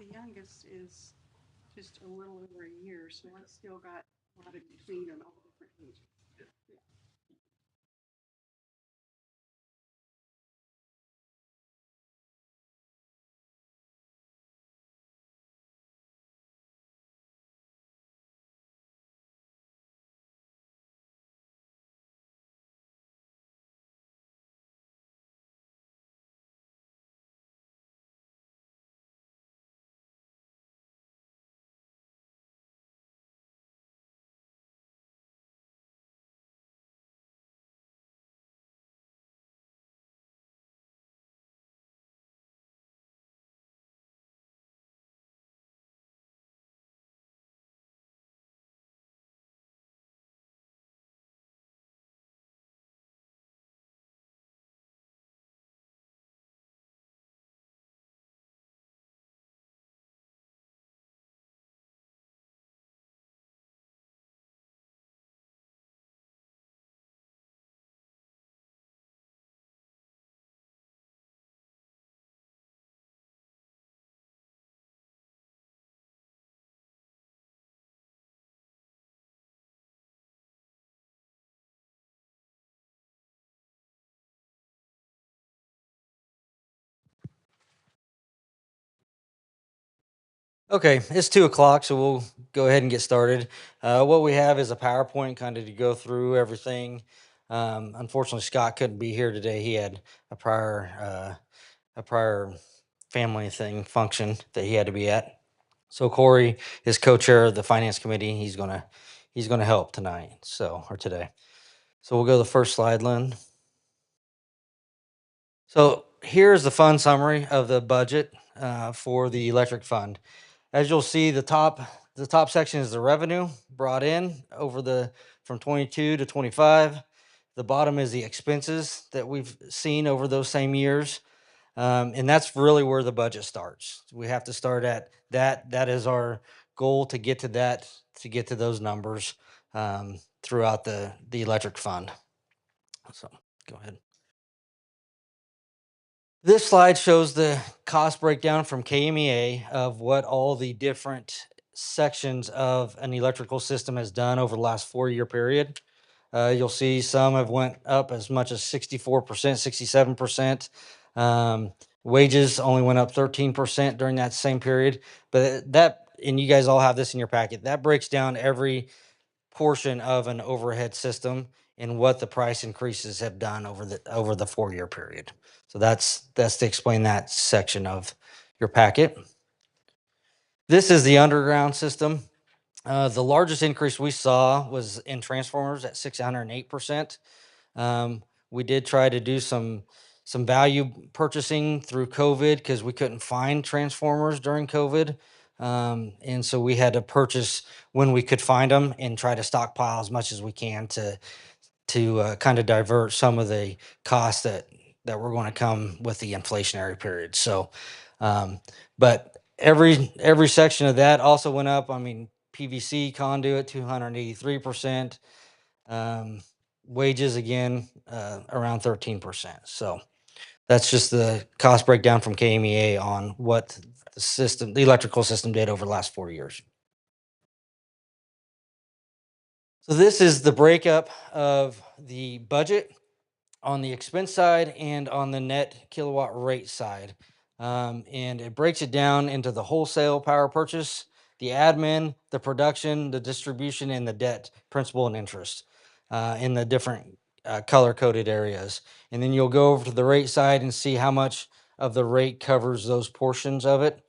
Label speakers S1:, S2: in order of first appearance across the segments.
S1: the youngest is just a little over a year, so it's still got a lot in between on all different ages. Yeah.
S2: Okay, it's 2 o'clock, so we'll go ahead and get started. What we have is a PowerPoint kind of to go through everything. Unfortunately, Scott couldn't be here today. He had a prior family thing function that he had to be at. So Corey is co-chair of the finance committee. He's gonna help tonight. Or today. So we'll go to the first slide, Lynn. So here's the fund summary of the budget for the electric fund. As you'll see, the top section is the revenue brought in over the from 22 to 25. The bottom is the expenses that we've seen over those same years. And that's really where the budget starts. We have to start at that. That is our goal to get to that, to get to those numbers throughout the electric fund. So go ahead. This slide shows the cost breakdown from KMEA of what all the different sections of an electrical system has done over the last 4-year period. You'll see some have went up as much as 64%, 67%. Wages only went up 13% during that same period. But that, and you guys all have this in your packet, that breaks down every portion of an overhead system and what the price increases have done over the 4-year period. So that's to explain that section of your packet. This is the underground system. The largest increase we saw was in transformers at 608%. We did try to do some value purchasing through COVID because we couldn't find transformers during COVID. And so we had to purchase when we could find them and try to stockpile as much as we can to kind of divert some of the costs that were going to come with the inflationary period. So, but every section of that also went up. I mean, PVC conduit 283%. Um, Wages again around 13%. So that's just the cost breakdown from KMEA on what the electrical system did over the last 4 years. So this is the breakup of the budget on the expense side and on the net kilowatt rate side. And it breaks it down into the wholesale power purchase, the admin, the production, the distribution, and the debt, principal and interest in the different color coded areas. And then you'll go over to the rate side and see how much of the rate covers those portions of it.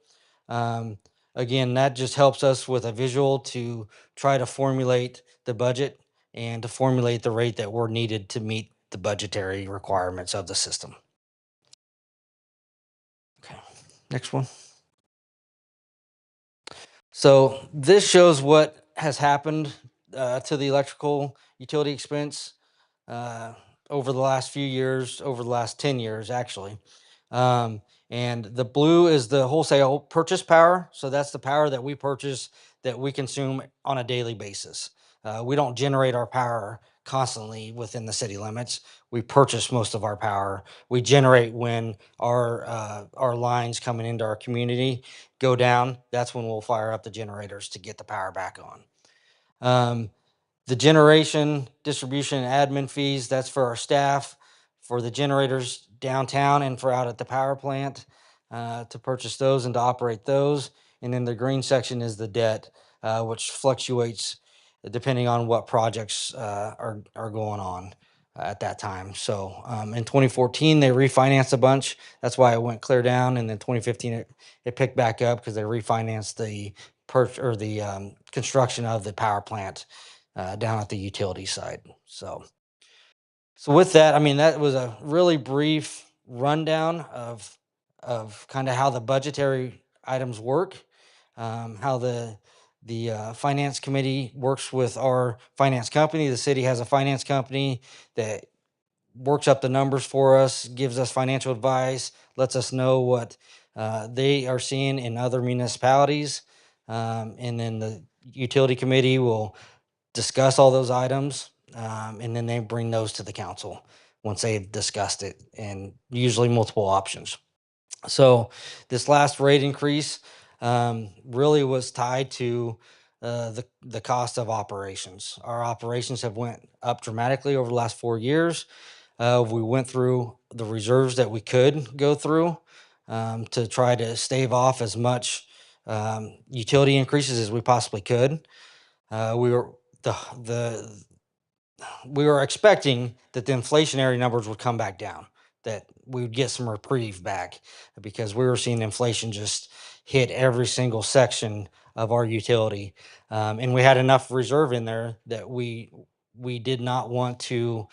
S2: Um, Again, that just helps us with a visual to try to formulate the budget and to formulate the rate that we're needed to meet the budgetary requirements of the system. Okay, next one. So this shows what has happened to the electrical utility expense uh, over the last few years, over the last 10 years, actually. Um, and the blue is the wholesale purchase power. So that's the power that we purchase that we consume on a daily basis. We don't generate our power constantly within the city limits. We purchase most of our power. We generate when our lines coming into our community go down. That's when we'll fire up the generators to get the power back on. The generation, distribution, and admin fees, that's for our staff, for the generators downtown and for out at the power plant, to purchase those and to operate those. And then the green section is the debt, which fluctuates depending on what projects are going on at that time. So in 2014, they refinanced a bunch. That's why it went clear down. And then 2015, it picked back up because they refinanced the construction of the power plant down at the utility side. So with that, I mean, that was a really brief rundown of kind of how the budgetary items work, how the finance committee works with our finance company. The city has a finance company that works up the numbers for us, gives us financial advice, lets us know what they are seeing in other municipalities. And then the utility committee will discuss all those items, and then they bring those to the council once they've discussed it, and usually multiple options. So this last rate increase really was tied to the cost of operations. Our operations have went up dramatically over the last 4 years. We went through the reserves that we could go through to try to stave off as much utility increases as we possibly could. We were the we were expecting that the inflationary numbers would come back down, that we would get some reprieve back, because we were seeing inflation just hit every single section of our utility. And we had enough reserve in there that we did not want to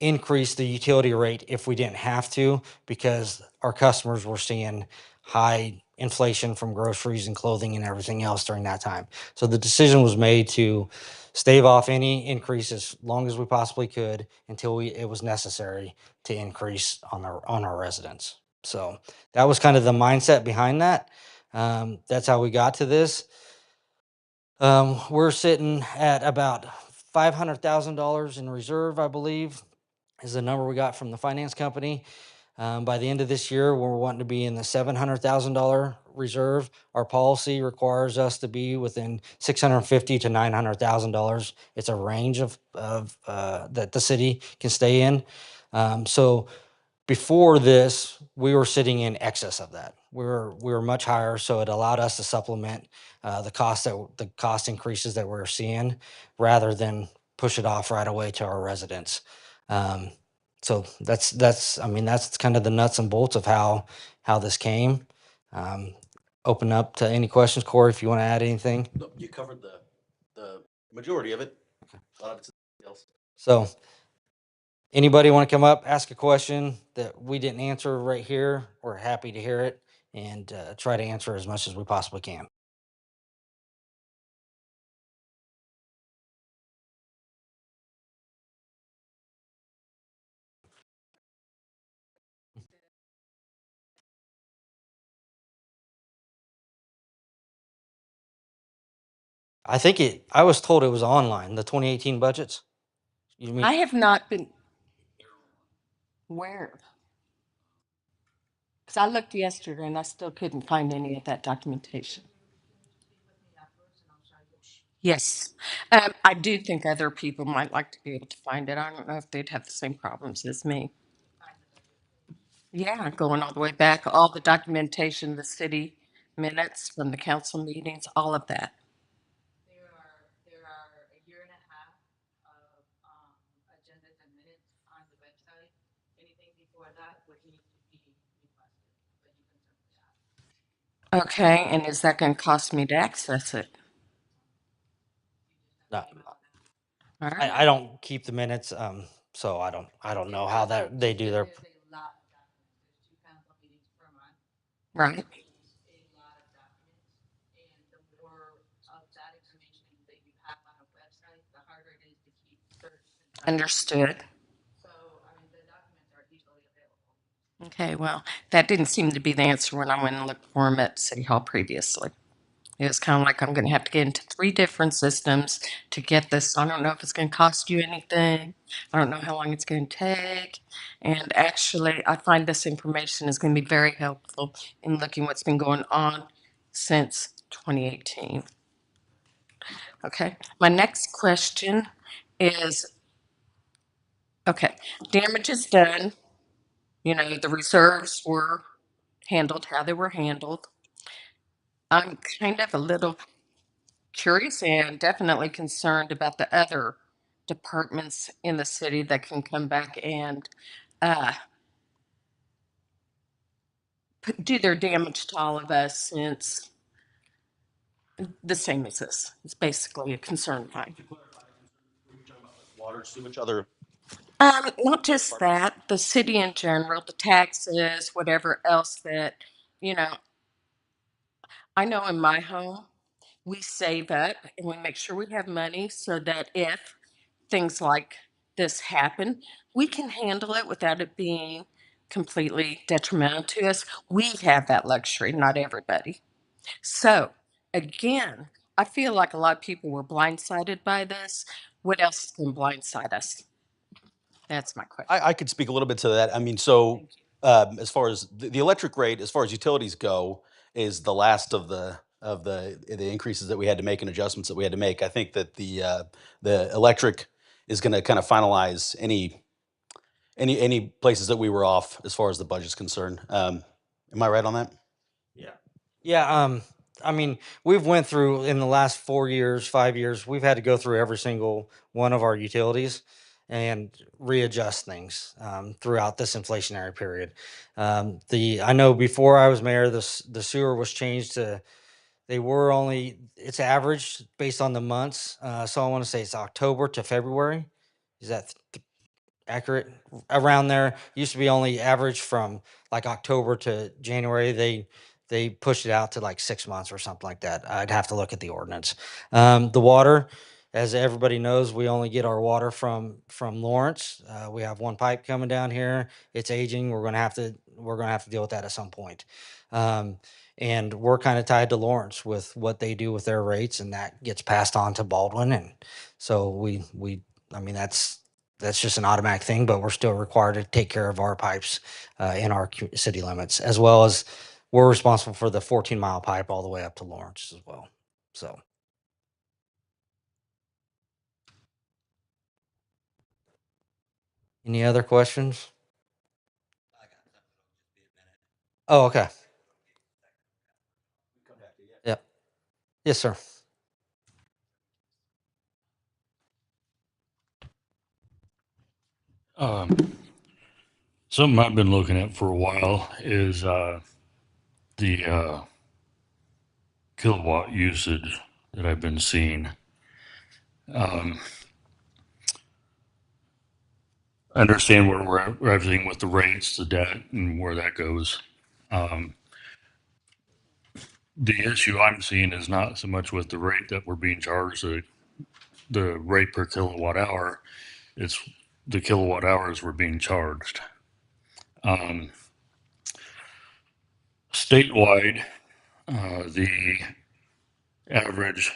S2: increase the utility rate if we didn't have to, because our customers were seeing high inflation from groceries and clothing and everything else during that time. So the decision was made to stave off any increase as long as we possibly could until it was necessary to increase on our residents. So that was kind of the mindset behind that. That's how we got to this. We're sitting at about $500,000 in reserve, I believe, is the number we got from the finance company. By the end of this year, we're wanting to be in the $700,000 reserve. Our policy requires us to be within $650 to $900,000. It's a range of that the city can stay in. So before this, we were sitting in excess of that. We were much higher, so it allowed us to supplement the cost increases that we're seeing, rather than push it off right away to our residents. Um, so that's I mean, that's kind of the nuts and bolts of how this came. Um, Open up to any questions, Corey, if you want to add anything.
S3: Nope, you covered the majority of it. A lot of it's details.
S2: So anybody want to come up, ask a question that we didn't answer right here? We're happy to hear it and try to answer as much as we possibly can. I was told it was online, the 2018 budgets. You mean,
S4: I have not been. Where? Because I looked yesterday and I still couldn't find any of that documentation. Yes. I do think other people might like to be able to find it. I don't know if they'd have the same problems as me. Yeah, going all the way back, all the documentation, the city minutes from the council meetings, all of that.
S5: There are a year and a half of agendas and minutes on the website. Anything before that would need to be requested, but you can certainly ask.
S4: Okay, and is that going to cost me to access it?
S2: no,
S4: All right.
S2: I don't keep the minutes, so I don't know how that they do their.
S5: There's a lot of documents. There's 2 council meetings per month.
S4: Right.
S5: There's a lot of documents, and the more of that information that you have on a website, the harder it is to keep search.
S4: Understood.
S5: So, I mean, the documents are easily available.
S4: Okay, well, that didn't seem to be the answer when I went and looked for them at City Hall previously. It's kind of like I'm going to have to get into 3 different systems to get this. I don't know if it's going to cost you anything. I don't know how long it's going to take. And actually, I find this information is going to be very helpful in looking what's been going on since 2018. Okay. My next question is, okay, damage is done. You know, the reserves were handled how they were handled. I'm kind of a little curious and definitely concerned about the other departments in the city that can come back and uh, do their damage to all of us, since the same as this. It's basically a concern of mine.
S3: Water, sewage, other.
S4: Not just that, the city in general, the taxes, whatever else that, you know, I know in my home, we save up and we make sure we have money so that if things like this happen, we can handle it without it being completely detrimental to us. We have that luxury, not everybody. So, again, I feel like a lot of people were blindsided by this. What else is going to blindside us? That's my question.
S3: I could speak a little bit to that. I mean, so as far as the electric rate, as far as utilities go, is the last of the increases that we had to make and adjustments that we had to make. I think that the electric is going to kind of finalize any places that we were off as far as the budget's concerned. Am I right on that?
S2: Yeah, I mean, we've went through in the last 4 years, 5 years, we've had to go through every single one of our utilities and readjust things throughout this inflationary period. I know before I was mayor, the sewer was changed to, they were only, it's averaged based on the months. So I want to say it's October to February. Is that accurate? Around there, used to be only average from like October to January. They pushed it out to like 6 months or something like that. I'd have to look at the ordinance. The water, as everybody knows, we only get our water from Lawrence. We have one pipe coming down here. It's aging. We're gonna have to deal with that at some point. And we're kind of tied to Lawrence with what they do with their rates, and that gets passed on to Baldwin. And so I mean, that's just an automatic thing, but we're still required to take care of our pipes in our city limits, as well as we're responsible for the 14-mile pipe all the way up to Lawrence as well. So, any other questions? Oh, okay. Yep. Yes, sir.
S6: Something I've been looking at for a while is the kilowatt usage that I've been seeing. I understand where we're everything with the rates, the debt, and where that goes. The issue I'm seeing is not so much with the rate that we're being charged, the rate per kilowatt hour. It's the kilowatt hours we're being charged. Statewide, the average,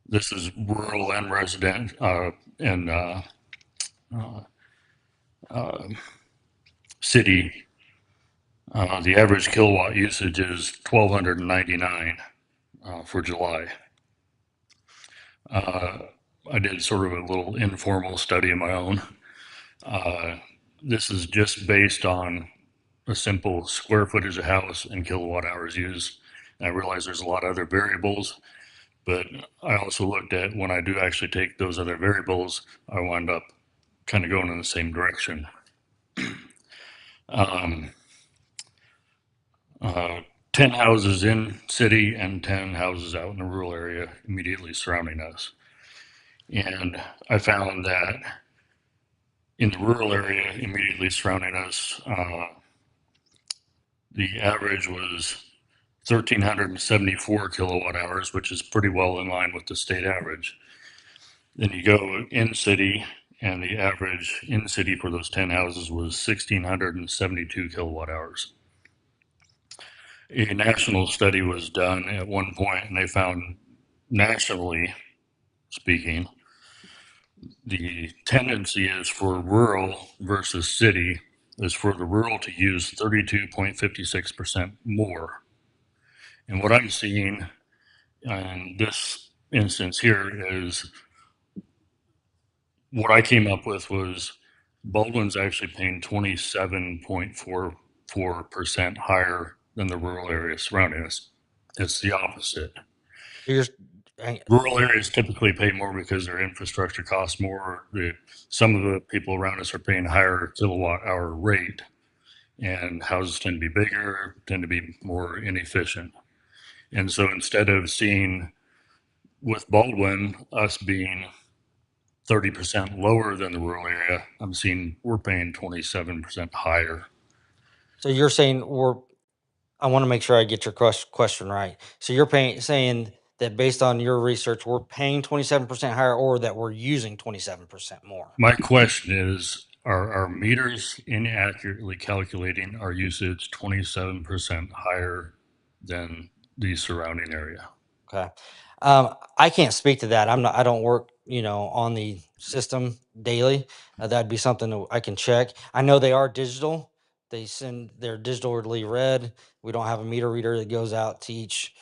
S6: this is rural and resident, and city, the average kilowatt usage is 1,299 for July. I did sort of a little informal study of my own. This is just based on a simple square footage of house and kilowatt hours used. And I realize there's a lot of other variables, but I also looked at when I do actually take those other variables, I wind up kind of going in the same direction. 10 houses in city and 10 houses out in the rural area immediately surrounding us. And I found that in the rural area immediately surrounding us, the average was 1,374 kilowatt hours, which is pretty well in line with the state average. Then you go in city, and the average in city for those 10 houses was 1,672 kilowatt hours. A national study was done at one point, and they found, nationally speaking, the tendency is for rural versus city is for the rural to use 32.56% more. And what I'm seeing in this instance here is what I came up with was Baldwin's actually paying 27.44% higher than the rural areas surrounding us. It's the opposite.
S2: You're, hang-
S6: Rural areas typically pay more because their infrastructure costs more. Some of the people around us are paying higher kilowatt hour rate, and houses tend to be bigger, tend to be more inefficient. And so instead of seeing with Baldwin us being 30% lower than the rural area, I'm seeing we're paying 27% higher.
S2: so you're saying I want to make sure I get your question right. So you're saying that based on your research, we're paying 27% higher, or that we're using 27% more?
S6: My question is, are our meters inaccurately calculating our usage 27% higher than the surrounding area?
S2: Okay. I can't speak to that. I don't work, on the system daily. That'd be something that I can check. I know they are digital. They're digitally read. We don't have a meter reader that goes out to each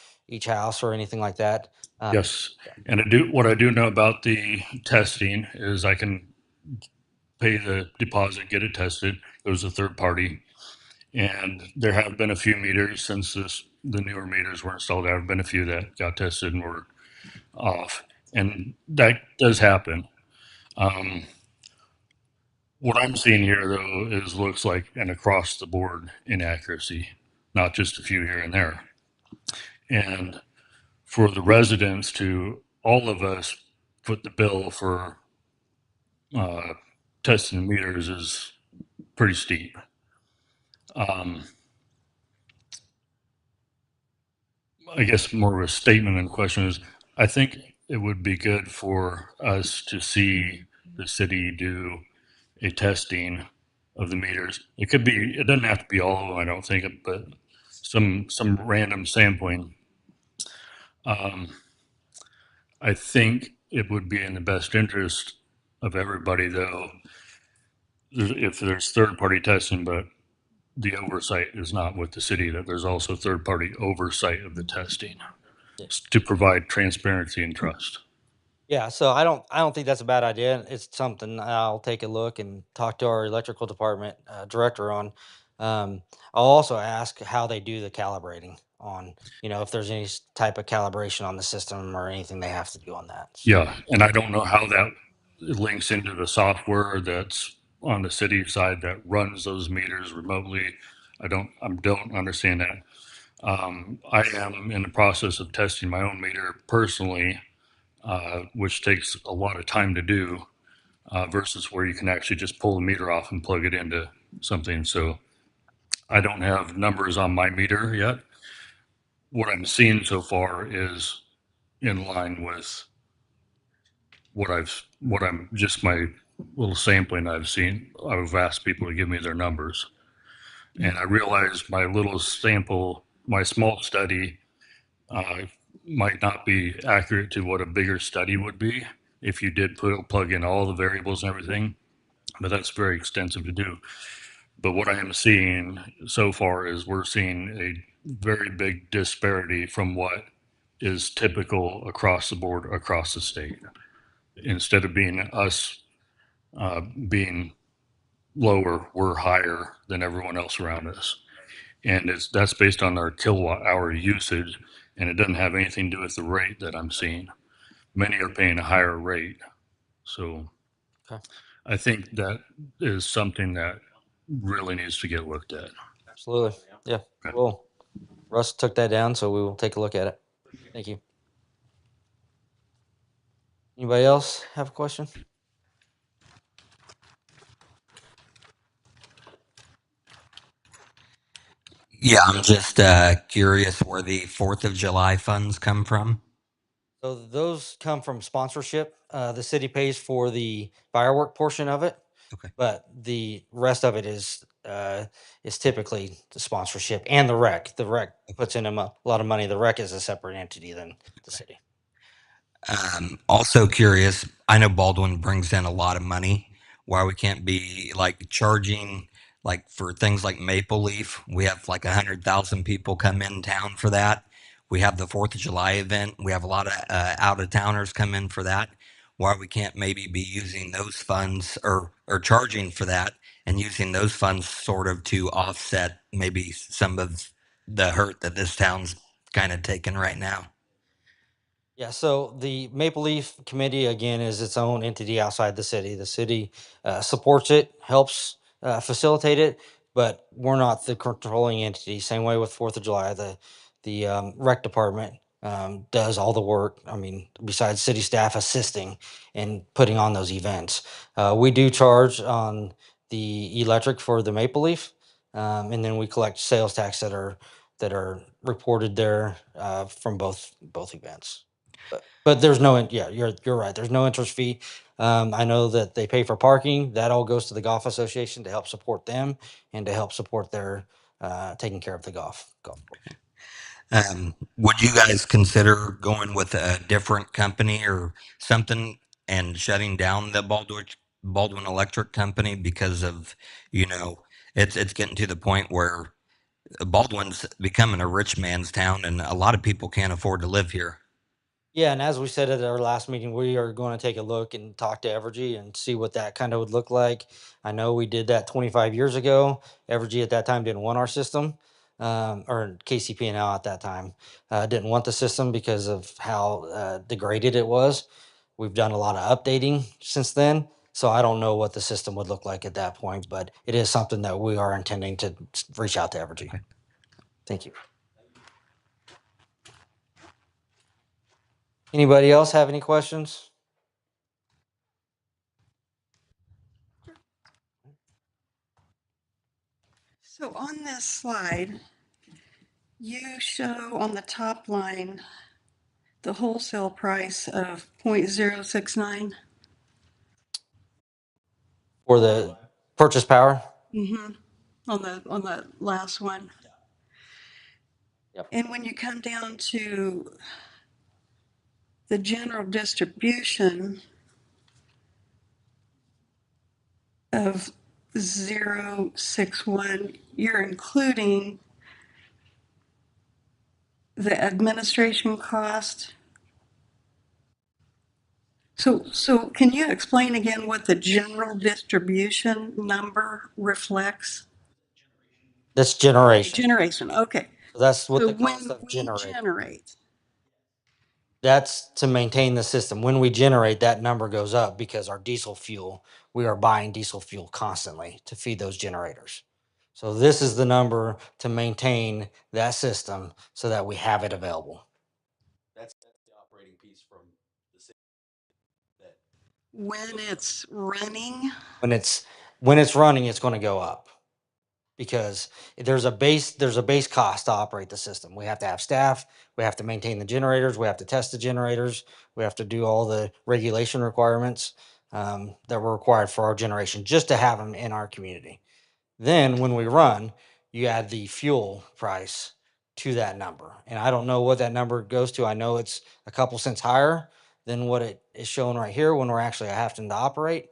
S2: house or anything like that.
S6: Yes. And what I do know about the testing is I can pay the deposit, get it tested. It was a third party. And there have been a few meters since the newer meters were installed. There have been a few that got tested and were off. And that does happen. What I'm seeing here, though, looks like an across the board inaccuracy, not just a few here and there. And for the residents to all of us foot the bill for testing meters is pretty steep. I guess more of a statement and question is, I think it would be good for us to see the city do a testing of the meters. It doesn't have to be all of them, I don't think, but some random sampling. I think it would be in the best interest of everybody, though, if there's third party testing, but the oversight is not with the city, that there's also third party oversight of the testing to provide transparency and trust.
S2: Yeah, so I don't think that's a bad idea. It's something I'll take a look and talk to our electrical department director on. I'll also ask how they do the calibrating on, if there's any type of calibration on the system or anything they have to do on that.
S6: Yeah, and I don't know how that links into the software that's on the city side that runs those meters remotely. I don't understand that. I am in the process of testing my own meter personally, which takes a lot of time to do, versus where you can actually just pull the meter off and plug it into something. So I don't have numbers on my meter yet. What I'm seeing so far is in line with my little sampling I've seen. I've asked people to give me their numbers, and I realized my little sample, my small study, might not be accurate to what a bigger study would be if you did plug in all the variables and everything, but that's very extensive to do. But what I am seeing so far is we're seeing a very big disparity from what is typical across the board, across the state. Instead of being us being lower, we're higher than everyone else around us. And that's based on our kilowatt hour usage, and it doesn't have anything to do with the rate that I'm seeing. Many are paying a higher rate. So
S2: Okay.
S6: I think that is something that really needs to get looked at.
S2: Absolutely. Yeah.
S6: Okay.
S2: Well, Russ took that down, so we will take a look at it. Thank you. Anybody else have a question?
S7: Yeah, I'm just curious where the 4th of July funds come from.
S2: So those come from sponsorship. The city pays for the firework portion of it,
S7: Okay.
S2: But the rest of it is typically the sponsorship and the rec. The rec puts in a lot of money. The rec is a separate entity than the city.
S7: Also curious, I know Baldwin brings in a lot of money. Why we can't be like charging like for things like Maple Leaf? We have like 100,000 people come in town for that. We have the 4th of July event. We have a lot of out of towners come in for that. Why we can't maybe be using those funds or charging for that and using those funds sort of to offset maybe some of the hurt that this town's kind of taking right now.
S2: Yeah, so the Maple Leaf Committee again is its own entity outside the city. The city supports it, helps facilitate it, but we're not the controlling entity. Same way with Fourth of July, the rec department does all the work. I mean, besides city staff assisting and putting on those events, we do charge on the electric for the Maple Leaf, and then we collect sales tax that are reported there from both events. But there's no, yeah, you're right. There's no interest fee. I know that they pay for parking. That all goes to the golf association to help support them and to help support their taking care of the golf.
S7: Would you guys consider going with a different company or something and shutting down the Baldwin Electric Company because of, you know, it's getting to the point where Baldwin's becoming a rich man's town and a lot of people can't afford to live here.
S2: Yeah, and as we said at our last meeting, we are going to take a look and talk to Evergy and see what that kind of would look like. I know we did that 25 years ago. Evergy at that time didn't want our system, or KCP&L at that time didn't want the system because of how degraded it was. We've done a lot of updating since then, so I don't know what the system would look like at that point, but it is something that we are intending to reach out to Evergy.
S7: Okay.
S2: Thank you. Anybody else have any questions?
S1: So on this slide, you show on the top line the wholesale price of 0.069.
S2: For the purchase power?
S1: Mm-hmm. On the last one.
S2: Yep.
S1: And when you come down to the general distribution of 061, you're including the administration cost. So can you explain again what the general distribution number reflects?
S2: That's generation.
S1: Generation, okay.
S2: So that's what
S1: So
S2: the cost
S1: when
S2: of
S1: we
S2: generating.
S1: generate,
S2: That's to maintain the system. When we generate, that number goes up because our diesel fuel, we are buying diesel fuel constantly to feed those generators. So this is the number to maintain that system so that we have it available.
S3: That's the operating piece from the city. That
S1: when it's running,
S2: When it's running, it's going to go up because there's a base cost to operate the system. We have to have staff, we have to maintain the generators, we have to test the generators, we have to do all the regulation requirements that were required for our generation just to have them in our community. Then when we run, you add the fuel price to that number. And I don't know what that number goes to. I know it's a couple cents higher than what it is showing right here when we're actually having to operate.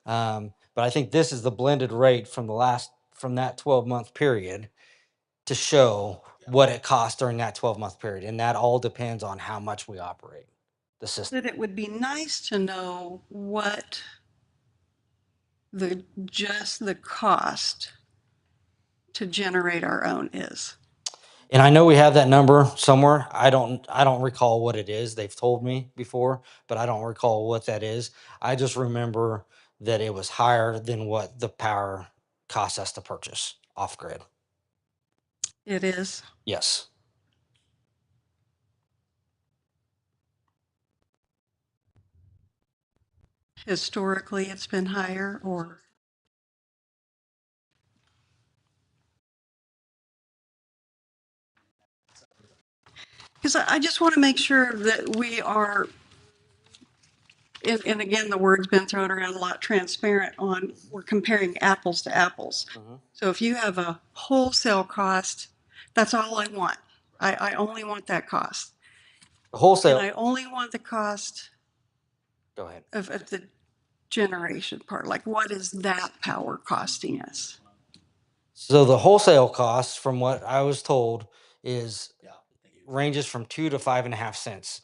S2: But I think this is the blended rate from that 12-month period to show what it costs during that 12-month period. And that all depends on how much we operate the system.
S1: that it would be nice to know what just the cost to generate our own is.
S2: And I know we have that number somewhere. I don't recall what it is. They've told me before, but I don't recall what that is. I just remember that it was higher than what the power costs us to purchase off grid.
S1: It is.
S2: Yes.
S1: Historically, it's been higher or? Because I just want to make sure that we are and again, the word's been thrown around a lot, transparent on, we're comparing apples to apples.
S2: Mhm.
S1: So if you have a wholesale cost, that's all I want. I only want that cost.
S2: The
S1: And
S2: wholesale,
S1: I only want the cost
S2: go ahead.
S1: of the generation part. Like, what is that power costing us?
S2: So the wholesale cost, from what I was told, is ranges from 2 to 5.5 cents.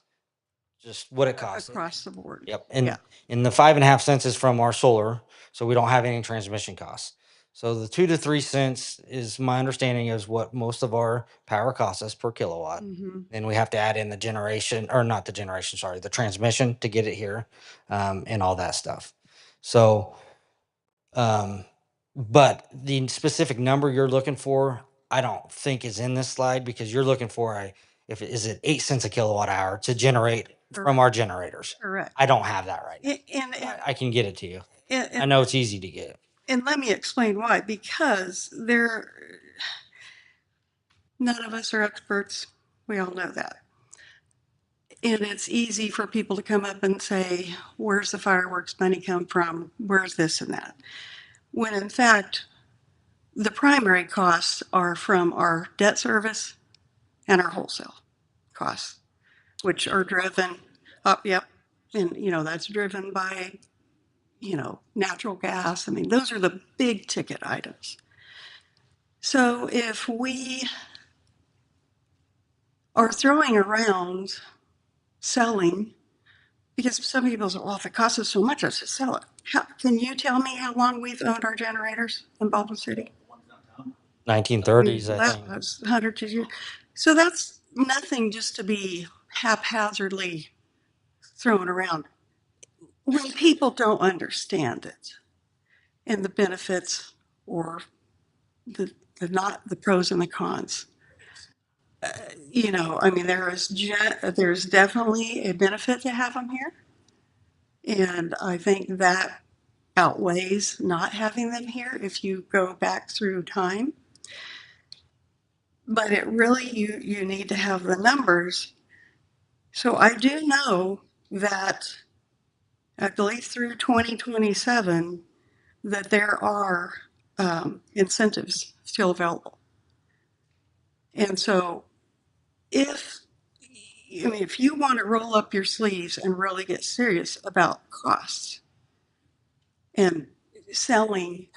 S2: Just what it costs.
S1: Across the board.
S2: Yep.
S1: Yeah.
S2: And the 5.5 cents is from our solar, so we don't have any transmission costs. So the 2 to 3 cents is my understanding is what most of our power costs us per kilowatt.
S1: Mhm.
S2: Then we have to add in the generation, or not the generation, sorry, the transmission to get it here, and all that stuff. So, but the specific number you're looking for, I don't think is in this slide, because you're looking for is it 8 cents a kilowatt hour to generate from our generators.
S1: Correct.
S2: I don't have that right now.
S1: And,
S2: I can get it to you.
S1: and,
S2: I know it's easy to get.
S1: and let me explain why. Because none of us are experts. We all know that. And it's easy for people to come up and say, where's the fireworks money come from? Where's this and that? When in fact, the primary costs are from our debt service and our wholesale costs, which are driven up, yep. And, that's driven by, natural gas. I mean, those are the big ticket items. So if we are throwing around selling, because some people say, well, if it costs us so much, let's just sell it. Can you tell me how long we've owned our generators in Baldwin City?
S2: 1930s, I
S1: That
S2: think.
S1: was hundreds of years. So that's nothing just to be haphazardly thrown around. When people don't understand it and the benefits or the pros and the cons, I mean, there's definitely a benefit to have them here. And I think that outweighs not having them here if you go back through time. But it really, you need to have the numbers. So I do know that I believe through 2027 that there are incentives still available. And so if you want to roll up your sleeves and really get serious about costs and selling,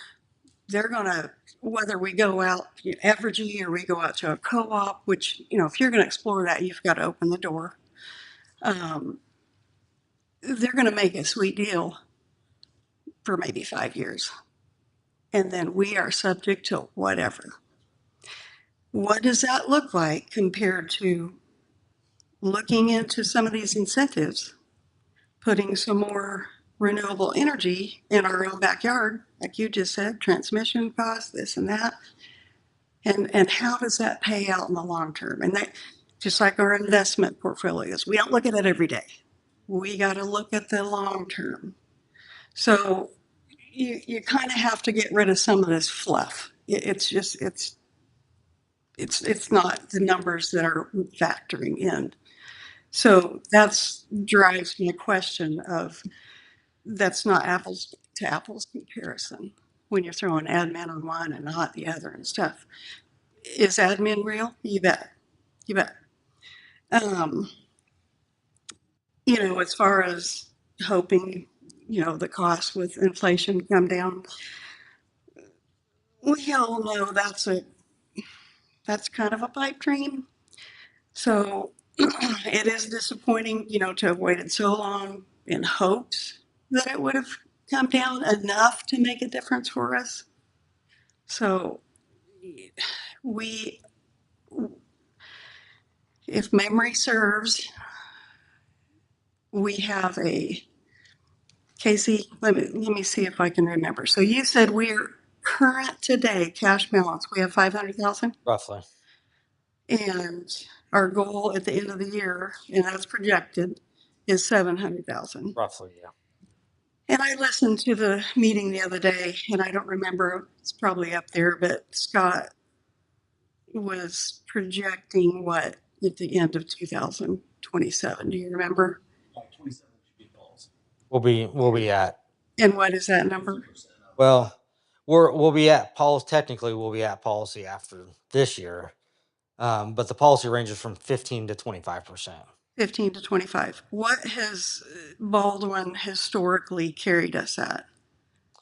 S1: they're going to, whether we go out averaging or we go out to a co-op, which, if you're going to explore that, you've got to open the door. They're going to make a sweet deal for maybe 5 years. And then we are subject to whatever. What does that look like compared to looking into some of these incentives, putting some more renewable energy in our own backyard, like you just said, transmission costs, this and that. And how does that pay out in the long term? And that, just like our investment portfolios, we don't look at it every day. We got to look at the long term. So you kind of have to get rid of some of this fluff. It's not the numbers that are factoring in. So that's drives my question of, that's not apples to apples comparison when you're throwing admin on one and not the other and stuff. Is admin real? You bet. You bet. As far as hoping, the costs with inflation come down, we all know that's kind of a pipe dream. So it is disappointing, to have waited so long in hopes that it would have come down enough to make a difference for us. So if memory serves, we have Casey, let me see if I can remember. So you said we're current today, cash balance, we have 500,000?
S2: Roughly.
S1: And our goal at the end of the year, and that's projected, is 700,000.
S2: Roughly, yeah.
S1: And I listened to the meeting the other day, and I don't remember, it's probably up there, but Scott was projecting what at the end of 2027. Do you remember?
S3: 27 should be false.
S2: We'll be at,
S1: And what is that number?
S2: well, we'll be at policy, technically we'll be at policy after this year. But the policy ranges from 15 to 25%.
S1: 15 to 25. What has Baldwin historically carried us at?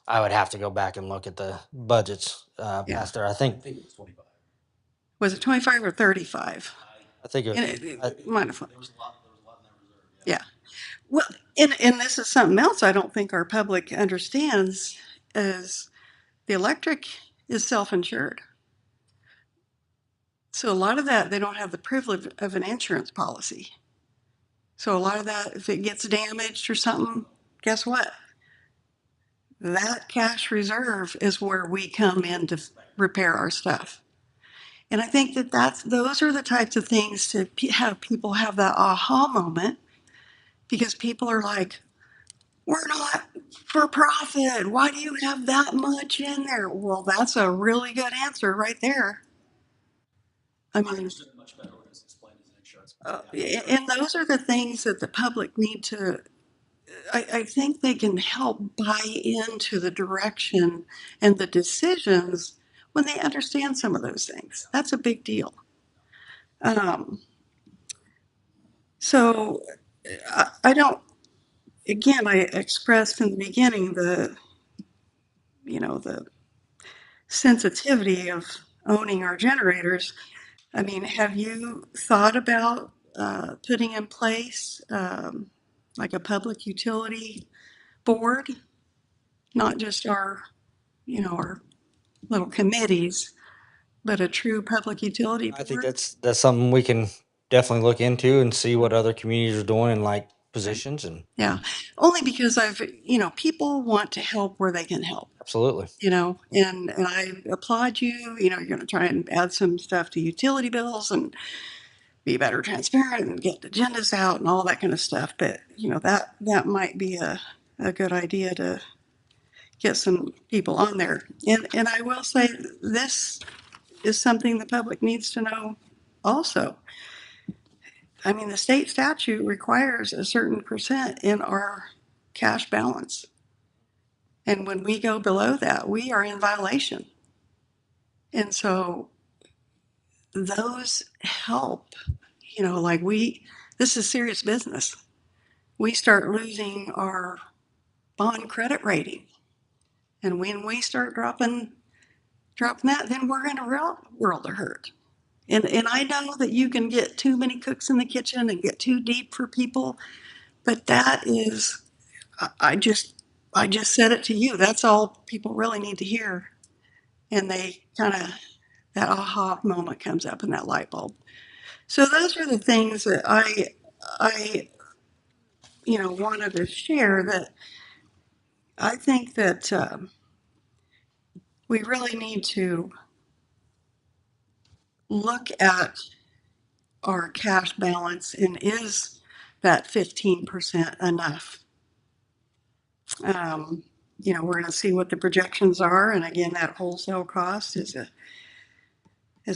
S2: I would have to go back and look at the budgets,
S1: Yeah.
S2: past there. I think
S3: it's 25.
S1: Was it 25 or 35?
S2: it
S1: And
S2: was,
S1: it might have.
S3: There was a lot in that reserve.
S1: Yeah. Well, and this is something else I don't think our public understands is the electric is self-insured. So a lot of that, they don't have the privilege of an insurance policy. So a lot of that, if it gets damaged or something, guess what? That cash reserve is where we come in to repair our stuff. And I think that those are the types of things to have people have that aha moment, because people are like, we're not for profit. Why do you have that much in there? Well, that's a really good answer right there. I mean,
S3: Much better when it's explained as an insurance.
S1: and those are the things that the public need to, I think they can help buy into the direction and the decisions when they understand some of those things. That's a big deal. So I don't, again, I expressed in the beginning the sensitivity of owning our generators. I mean, have you thought about putting in place like a public utility board? Not just our little committees, but a true public utility
S2: I think
S1: board?
S2: that's something we can definitely look into and see what other communities are doing in like positions, and
S1: Yeah, only because people want to help where they can help.
S2: absolutely.
S1: And I applaud you. You're going to try and add some stuff to utility bills and be better transparent and get agendas out and all that kind of stuff. But that might be a good idea to get some people on there. And I will say this is something the public needs to know also. I mean, the state statute requires a certain percent in our cash balance. And when we go below that, we are in violation. And so those help, this is serious business. We start losing our bond credit rating. And when we start dropping that, then we're in a real world of hurt. And I know that you can get too many cooks in the kitchen and get too deep for people, but that is, I just said it to you. That's all people really need to hear. And they kind of, that aha moment comes up in that light bulb. So those are the things that I wanted to share, that I think that we really need to look at our cash balance, and is that 15% enough? We're going to see what the projections are, and again, that wholesale cost is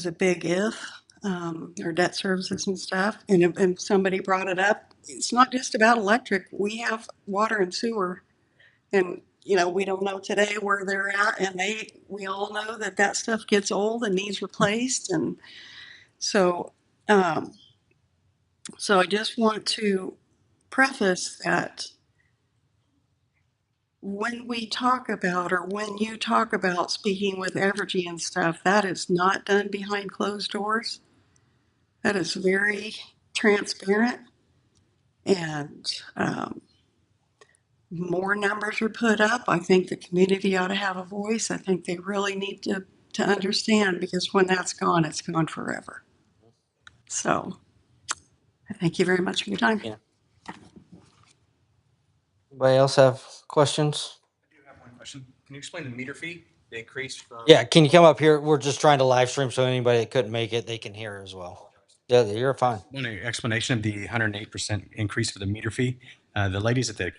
S1: a big if. Our debt services and stuff, and somebody brought it up. It's not just about electric. We have water and sewer, and we don't know today where they're at, and we all know that stuff gets old and needs replaced, and so I just want to preface that when we talk about, or when you talk about speaking with Evergy and stuff, that is not done behind closed doors. That is very transparent, and more numbers are put up. I think the community ought to have a voice. I think they really need to understand, because when that's gone, it's gone forever. So I thank you very much for your time.
S2: Yeah. Anybody else have questions?
S8: I do have one question. Can you explain the meter fee, the increase from?
S2: Yeah, can you come up here? We're just trying to live stream, so anybody that couldn't make it, they can hear as well. Yeah, you're fine.
S8: One explanation of the 108% increase for the meter fee. The ladies at the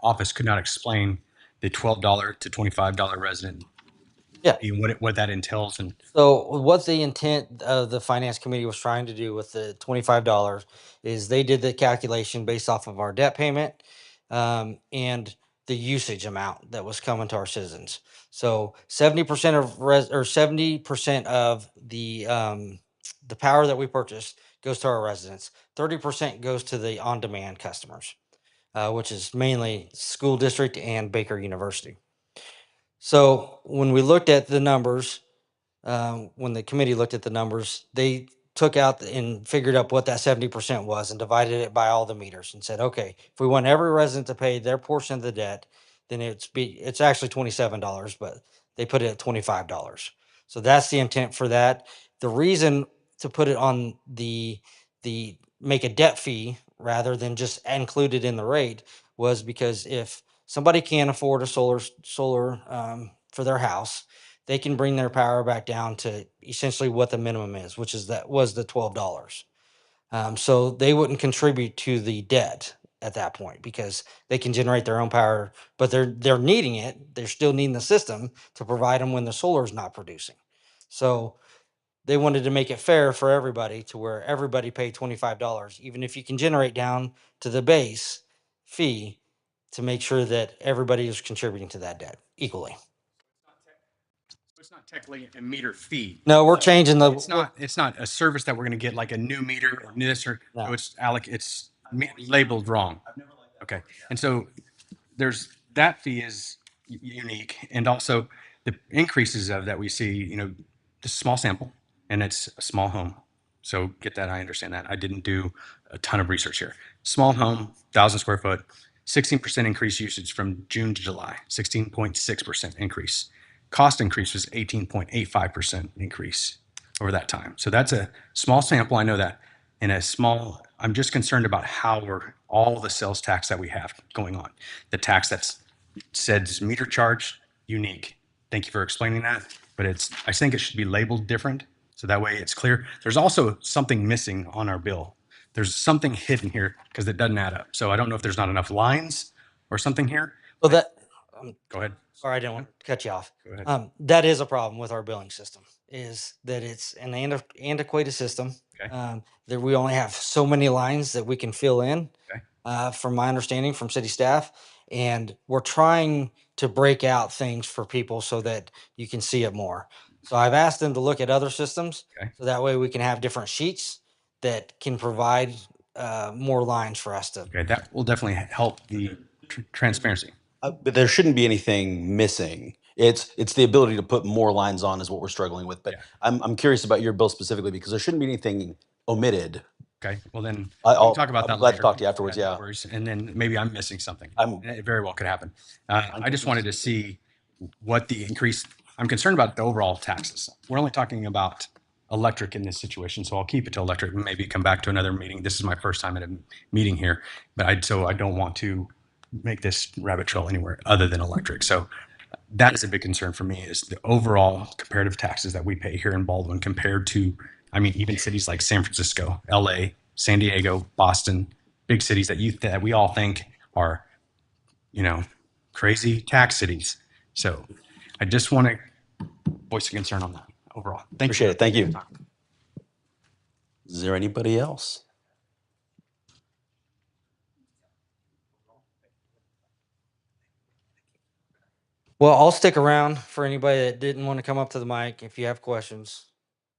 S8: office could not explain the $12 to $25 resident.
S2: Yeah.
S8: fee, what that entails, and
S2: So what the intent of the finance committee was trying to do with the $25 is they did the calculation based off of our debt payment and the usage amount that was coming to our citizens. So 70% of 70% of the power that we purchased goes to our residents. 30% goes to the on-demand customers, which is mainly school district and Baker University. So when we looked at the numbers, when the committee looked at the numbers, they took out and figured out what that 70% was and divided it by all the meters and said, okay, if we want every resident to pay their portion of the debt, then it's actually $27, but they put it at $25. So that's the intent for that. The reason to put it on the make a debt fee rather than just include it in the rate was because if somebody can't afford a solar for their house, they can bring their power back down to essentially what the minimum is, which is that was the $12. So they wouldn't contribute to the debt at that point because they can generate their own power, but they're needing it. They're still needing the system to provide them when the solar is not producing. So they wanted to make it fair for everybody to where everybody paid $25, even if you can generate down to the base fee to make sure that everybody is contributing to that debt equally.
S8: It's not technically a meter fee.
S2: No, we're changing the.
S8: It's not a service that we're going to get like a new meter or this or
S2: No.
S8: so it's labeled wrong. Okay. And so there's that fee is unique, and also the increases of that we see, you know, this small sample and it's a small home. So get that. I understand that. I didn't do a ton of research here. Small home, 1,000 square foot, 16% increase usage from June to July, 16.6% increase. Cost increase was 18.85% increase over that time. So that's a small sample. I know that. And I'm just concerned about how all the sales tax that we have going on. The tax that's says meter charge, unique. Thank you for explaining that. But I think it should be labeled different. So that way it's clear. There's also something missing on our bill. There's something hidden here because it doesn't add up. So I don't know if there's not enough lines or something here.
S2: Well, that.
S8: Go ahead.
S2: Sorry, I didn't want to cut you off.
S8: Go ahead.
S2: That is a problem with our billing system. Is that it's an antiquated system.
S8: Okay.
S2: That we only have so many lines that we can fill in.
S8: Okay.
S2: From my understanding from city staff, and we're trying to break out things for people so that you can see it more. So I've asked them to look at other systems,
S8: Okay.
S2: so that way we can have different sheets that can provide more lines for us to.
S8: Okay. That will definitely help the transparency.
S3: But there shouldn't be anything missing. It's the ability to put more lines on is what we're struggling with. But
S8: Yeah.
S3: I'm curious about your bill specifically because there shouldn't be anything omitted.
S8: Okay. Well, then
S3: I'll
S8: we'll talk about that
S3: I'm glad
S8: later.
S3: to talk to you afterwards.
S8: No
S3: Yeah.
S8: worries. And then maybe I'm missing something.
S3: I'm-
S8: It very well could happen. I just wanted to see what the increase. I'm concerned about the overall taxes. We're only talking about electric in this situation, so I'll keep it to electric and maybe come back to another meeting. This is my first time at a meeting here, but I don't want to make this rabbit trail anywhere other than electric. So that is a big concern for me is the overall comparative taxes that we pay here in Baldwin compared to, I mean, even cities like San Francisco, LA, San Diego, Boston, big cities that we all think are, you know, crazy tax cities. So I just want to voice a concern on that overall. Thank
S3: Appreciate
S8: you.
S3: it. Thank you. Is there anybody else?
S2: Well, I'll stick around for anybody that didn't want to come up to the mic. If you have questions,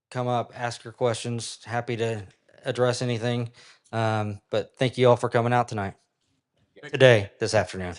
S2: come up, ask your questions. Happy to address anything. But thank you all for coming out tonight. Today, this afternoon.